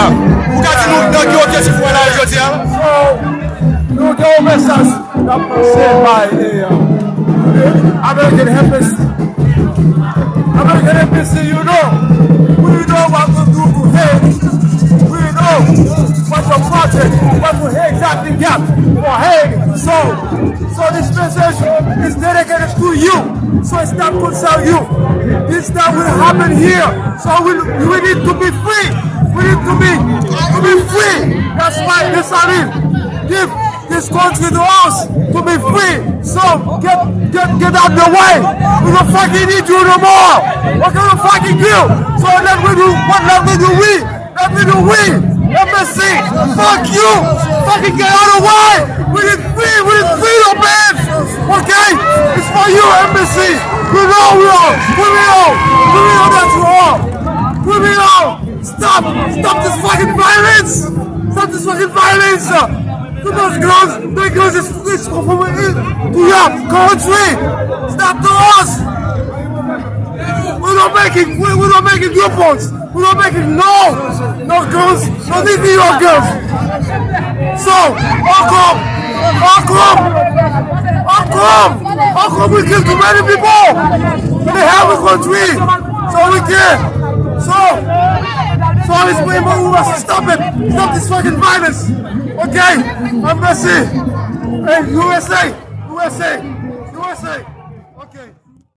Ou ka di nou nan ki objektif wè la jodi ya? Nou gen un message that was said by American Embassy. American Embassy, you know what to do to Hague. We know what the project, what we exactly got for Hague. So this message is dedicated to you. So it's not concern you. This stuff will happen here. So we need to be free. We need to be free. That's why this give this country to us to be free. So get out the way. We don't fucking need you no more. What kind of fucking you? So let me do we. Embassy, fuck you. Fucking get out of the way. We need freedom, man. Okay? It's for you, embassy. We know that you are. We know. Stop this fucking violence. Stop this fucking violence. To those girls, because it's from to your country. Stop to us. We're not making weapons. We're not making no girls, no New York girls. So, how come we kill too many people? We have a country, so we can. So it's people who must stop it. Stop this fucking violence. Okay? Embassy. Hey, USA.